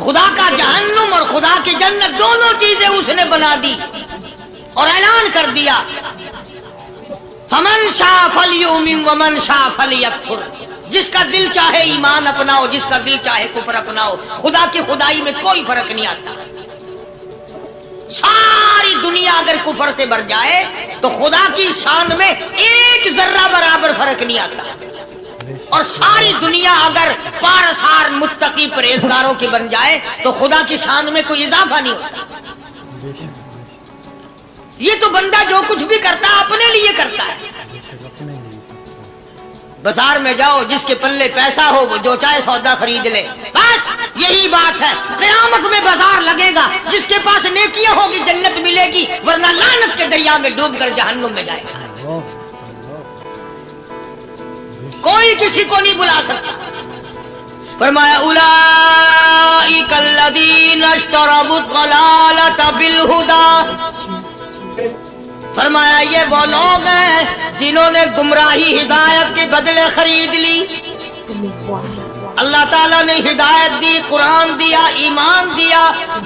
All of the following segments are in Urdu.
خدا کا جہنم اور خدا کی جنت دونوں چیزیں اس نے بنا دی اور اعلان کر دیا فمن شاء فلیؤمن ومن شاء فلیکفر، جس کا دل چاہے ایمان اپناؤ، جس کا دل چاہے کفر اپناؤ، خدا کی خدائی میں کوئی فرق نہیں آتا۔ ساری دنیا اگر کفر سے بھر جائے تو خدا کی شان میں ایک ذرہ برابر فرق نہیں آتا، اور ساری دنیا اگر پارسار متقی پرہیزگاروں کی بن جائے تو خدا کی شان میں کوئی اضافہ نہیں ہوتا۔ یہ تو بندہ جو کچھ بھی کرتا ہے اپنے لیے کرتا ہے۔ بازار میں جاؤ، جس کے پلے پیسہ ہو وہ جو چاہے سودا خرید لے، بس یہی بات ہے۔ قیامت میں بازار لگے گا، جس کے پاس نیکیاں ہوگی جنت ملے گی، ورنہ لعنت کے دریا میں ڈوب کر جہنم میں جائے گا۔ کوئی کسی کو نہیں بلا سکتا۔ فرمایا اولئک الذین اشتروا الضلالۃ بالہدی، فرمایا یہ وہ لوگ ہیں جنہوں نے گمراہی ہدایت کے بدلے خرید لی۔ اللہ تعالیٰ نے ہدایت دی، قرآن دیا، ایمان دیا،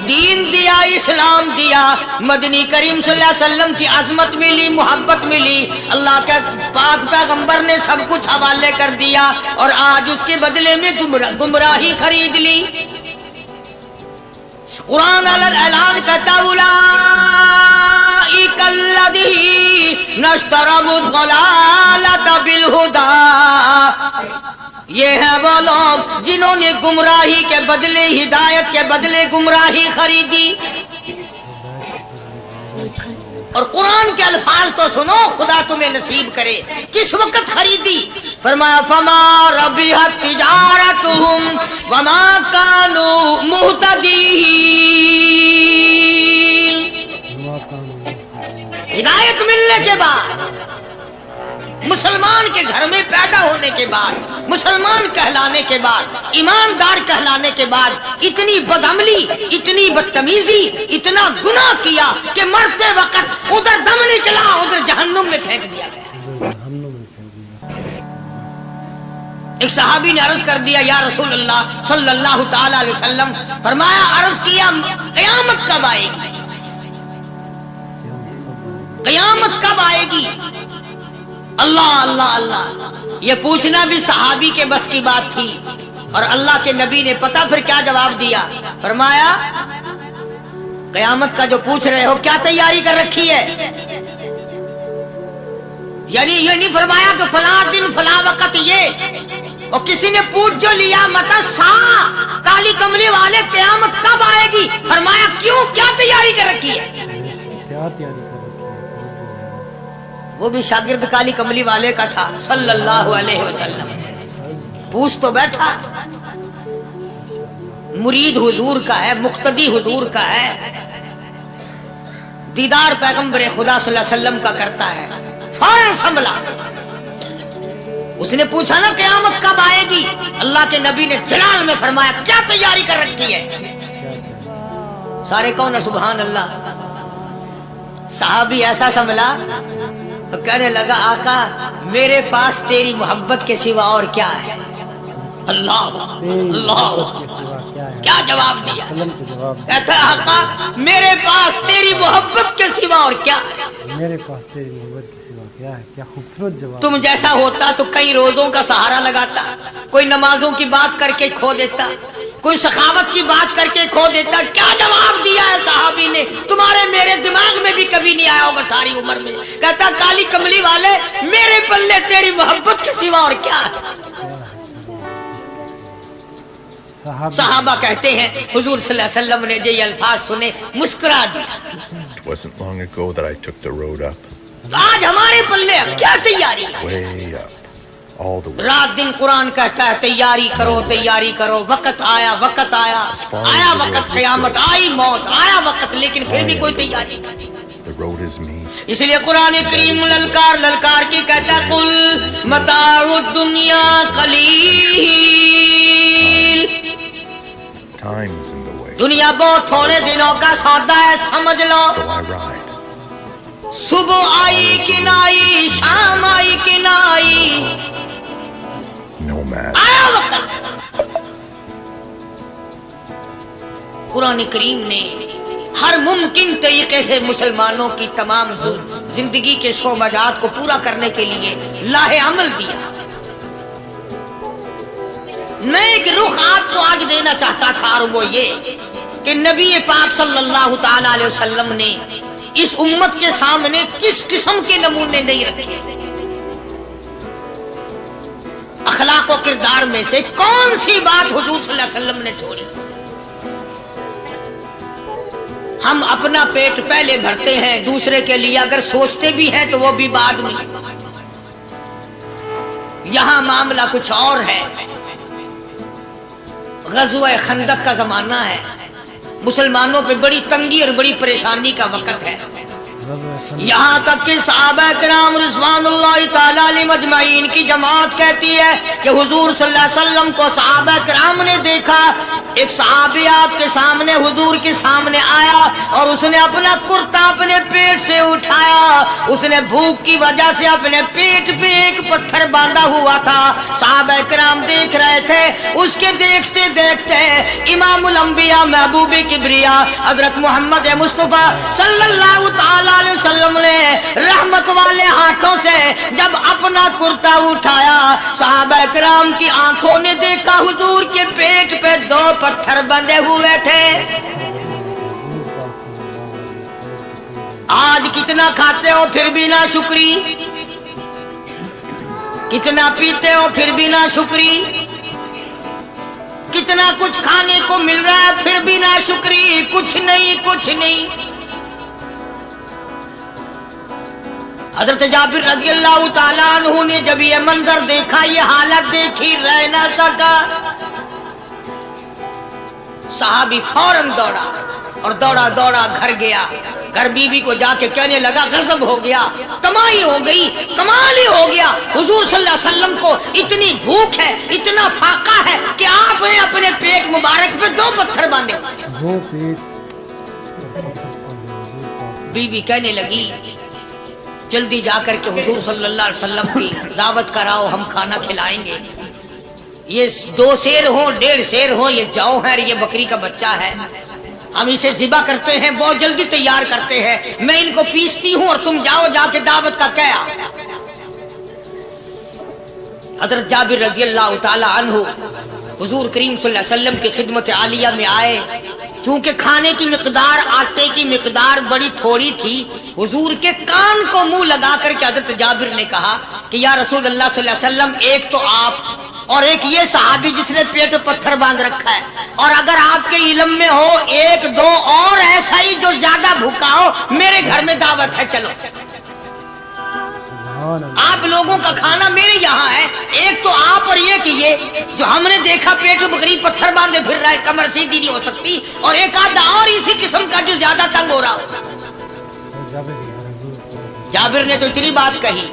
دین دیا، اسلام دیا، مدنی کریم صلی اللہ علیہ وسلم کی عظمت ملی، محبت ملی، اللہ کے پاک پیغمبر نے سب کچھ حوالے کر دیا، اور آج اس کے بدلے میں گمراہی خرید لی۔ قرآن اعلان کرتا اولئک الذین اشتروا الضلالۃ بالہدی، یہ ہے وہ لوگ جنہوں نے گمراہی کے بدلے ہدایت کے بدلے گمراہی خریدی۔ اور قرآن کے الفاظ تو سنو، خدا تمہیں نصیب کرے۔ کس وقت خریدی؟ فرمایا فما ربحت تجارتهم وما كانوا مهتدين، ہدایت ملنے کے بعد، مسلمان کے گھر میں پیدا ہونے کے بعد، مسلمان کہلانے کے بعد، ایماندار کہلانے کے بعد اتنی بدعملی، اتنی بدتمیزی، اتنا گناہ کیا کہ مرتے وقت ادھر دم نکلا، ادھر جہنم میں پھینک دیا گیا۔ ایک صحابی نے عرض کر دیا یا رسول اللہ صلی اللہ تعالی علیہ وسلم، فرمایا عرض کیا قیامت کب آئے گی؟ قیامت کب آئے گی؟ اللہ اللہ اللہ، یہ پوچھنا بھی صحابی کے بس کی بات تھی، اور اللہ کے نبی نے پتہ پھر کیا جواب دیا؟ فرمایا قیامت کا جو پوچھ رہے ہو کیا تیاری کر رکھی ہے؟ یعنی یہ نہیں فرمایا کہ فلاں دن فلاں وقت یہ، اور کسی نے پوچھ جو لیا متا سا کالی کملی والے قیامت کب آئے گی؟ فرمایا کیوں، کیا تیاری کر رکھی ہے؟ کیا تیاری کر رکھی ہے؟ وہ بھی شاگرد کالی کملی والے کا تھا صلی اللہ علیہ وسلم، پوچھ تو بیٹھا، مرید حضور کا ہے، مقتدی حضور کا ہے، دیدار پیغمبر خدا صلی اللہ علیہ وسلم کا کرتا ہے، فوراً سنبھلا۔ اس نے پوچھا نا قیامت کب آئے گی؟ اللہ کے نبی نے جلال میں فرمایا کیا تیاری کر رکھی ہے؟ سارے کون سبحان اللہ۔ صحابی ایسا سنبھلا تو کہنے لگا آقا میرے پاس تیری محبت کے سوا اور کیا ہے؟ اللہ اللہ، کیا جواب دیا؟ کہتا آقا میرے پاس تیری محبت کے سوا اور کیا ہے؟ میرے پاس تیری محبت کے سوا کیا ہے؟ کیا خوبصورت جواب۔ تم جیسا ہوتا تو کئی روزوں کا سہارا لگاتا، کوئی نمازوں کی بات کر کے کھو دیتا، کوئی سخاوت کی بات کر کے کھو دیتا۔ کیا جواب دیا ہے صحابی نے؟ تمہارے میرے دماغ میں بھی کبھی نہیں آیا ہوگا ساری عمر میں۔ کہتا کالی کملی والے میرے پلے تیری محبت کے سوا اور کیا ہے؟ صحابہ کہتے ہیں حضور صلی اللہ علیہ وسلم نے یہ الفاظ سنے مسکرا دیا۔ It wasn't long ago that I took the road up, آج ہمارے پلے کیا تیاری ہے؟ way up, all the way. رات دن قرآن کہتا ہے تیاری کرو تیاری کرو، وقت آیا وقت آیا، آیا وقت قیامت، آئی موت، آیا وقت، لیکن پھر بھی کوئی تیاری نہیں۔ The road is me. اس لیے قرآن کریم للکار للکار کی کہتا ہے قل متاع الدنیا قلیل، Time's in the way, دنیا بہت تھوڑے دنوں کا سودا ہے سمجھ لو۔ so I ride. صبح آئی کہ نہ آئی، شام آئی کہ نہ آئی، No matter. آیا وقت۔ قرآن کریم نے ہر ممکن طریقے سے مسلمانوں کی تمام زندگی کے شعبات کو پورا کرنے کے لیے لاہ عمل دیا. میں ایک رخ آپ کو آج دینا چاہتا تھا اور وہ یہ کہ نبی پاک صلی اللہ تعالی علیہ وسلم نے اس امت کے سامنے کس قسم کے نمونے نہیں رکھے. اخلاق و کردار میں سے کون سی بات حضور صلی اللہ علیہ وسلم نے چھوڑی؟ ہم اپنا پیٹ پہلے بھرتے ہیں، دوسرے کے لیے اگر سوچتے بھی ہیں تو وہ بھی بعد میں. یہاں معاملہ کچھ اور ہے. غزوہ خندق کا زمانہ ہے، مسلمانوں پہ بڑی تنگی اور بڑی پریشانی کا وقت ہے. یہاں تک کہ صحابہ کرام رضوان اللہ تعالی علیہم اجمعین کی جماعت کہتی ہے کہ حضور صلی اللہ علیہ وسلم کو صحابہ کرام نے دیکھا. ایک صحابی آپ کے سامنے حضور کے سامنے آیا اور اس نے اپنا کرتا اپنے پیٹ سے اٹھایا. اس نے بھوک کی وجہ سے اپنے پیٹ پہ ایک پتھر باندھا ہوا تھا. صحابہ کرام دیکھ رہے تھے. اس کے دیکھتے دیکھتے امام الانبیاء محبوب کبریا حضرت محمد مصطفیٰ صلی اللہ تعالی علیہ وسلم نے رحمت والے ہاتھوں سے جب اپنا کرتا اٹھایا، صحابہ کرام کی آنکھوں نے دیکھا حضور کے پیٹ پہ 2 پتھر بندھے ہوئے تھے. آج کتنا کھاتے ہو پھر بھی نہ شکری، کتنا پیتے ہو پھر بھی نہ شکری، کتنا کچھ کھانے کو مل رہا ہے پھر بھی نہ شکری. کچھ نہیں کچھ نہیں. حضرت جابر رضی اللہ تعالیٰ عنہ نے جب یہ منظر دیکھا، یہ حالت دیکھی، رہ نہ سکا. صحابی فوراً دوڑا اور دوڑا دوڑا گھر گیا. گھر بیوی کو جا کے کہنے لگا غضب ہو گیا، تماہی ہو گئی، کمال ہی ہو گیا. حضور صلی اللہ علیہ وسلم کو اتنی بھوک ہے، اتنا فاقہ ہے کہ آپ نے اپنے پیٹ مبارک پہ 2 پتھر باندھے. بیوی کہنے لگی جلدی جا کر کے حضور صلی اللہ علیہ وسلم کی دعوت کراؤ، ہم کھانا کھلائیں گے. یہ 2 شیر ہوں 1.5 شیر ہوں، یہ جو ہے یہ بکری کا بچہ ہے، ہم اسے ذبح کرتے ہیں، بہت جلدی تیار کرتے ہیں، میں ان کو پیستی ہوں اور تم جاؤ جا کے دعوت کا کیا. حضرت جابر رضی اللہ تعالی عنہ حضور کریم صلی اللہ علیہ وسلم کی خدمت عالیہ میں آئے. چونکہ کھانے کی مقدار، آٹے کی مقدار بڑی تھوڑی تھی، حضور کے کان کو منہ لگا کر کے حضرت جابر نے کہا کہ یا رسول اللہ صلی اللہ علیہ وسلم، ایک تو آپ اور ایک یہ صحابی جس نے پیٹ پہ پتھر باندھ رکھا ہے، اور اگر آپ کے علم میں ہو 1-2 اور ایسا ہی جو زیادہ بھوکا ہو، میرے گھر میں دعوت ہے، چلو. آپ لوگوں کا کھانا میرے یہاں ہے. ایک تو آپ اور یہ کہ یہ جو ہم نے دیکھا پیٹ میں بکری پتھر باندھے پھر رہا ہے، کمر سیدھی نہیں ہو سکتی، اور ایک آدھا اور اسی قسم کا جو زیادہ تنگ ہو رہا ہو. جابر نے تو اتنی بات کہی.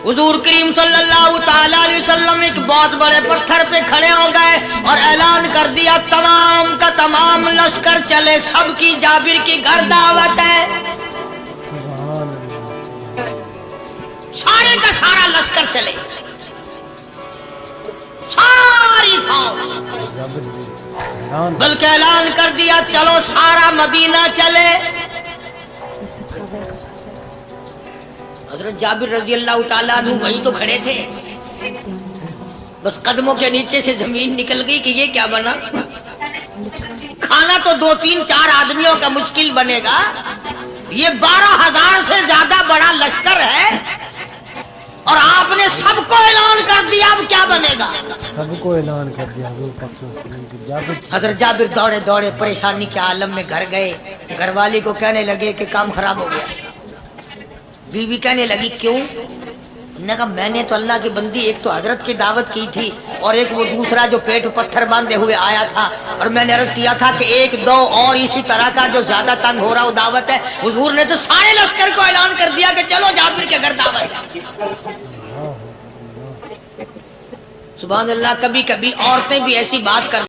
حضور کریم صلی اللہ تعالی علیہ وسلم ایک بہت بڑے پتھر پہ کھڑے ہو گئے اور اعلان کر دیا تمام کا تمام لشکر چلے، سب کی جابر کی گھر دعوت ہے. سارے کا سارا لشکر چلے، ساری فوج، بلکہ اعلان کر دیا چلو سارا مدینہ چلے. حضرت جابر رضی اللہ تعالیٰ عنہ وہیں تو کھڑے تھے، بس قدموں کے نیچے سے زمین نکل گئی کہ یہ کیا بنا. کھانا تو 2-3-4 آدمیوں کا مشکل بنے گا، یہ 12,000 سے زیادہ بڑا لشکر ہے اور آپ نے سب کو اعلان کر دیا. اب کیا بنے گا؟ سب کو اعلان کر دیا. حضرت جابر دوڑے دوڑے پریشانی کے عالم میں گھر گئے. گھر والی کو کہنے لگے کہ کام خراب ہو گیا. بیوی کہنے لگی کیوں؟ نے کہا میں نے تو اللہ کی بندی ایک تو حضرت کی دعوت کی تھی اور ایک وہ دوسرا جو پیٹ پتھر باندھے ہوئے آیا تھا، اور میں نے عرض کیا تھا کہ 1-2 اور اسی طرح کا جو زیادہ تنگ ہو رہا وہ دعوت ہے. حضور نے تو سارے لشکر کو اعلان کر دیا کہ چلو جابر کے گھر دعوت ہے. سبحان اللہ. کبھی کبھی عورتیں بھی ایسی بات کر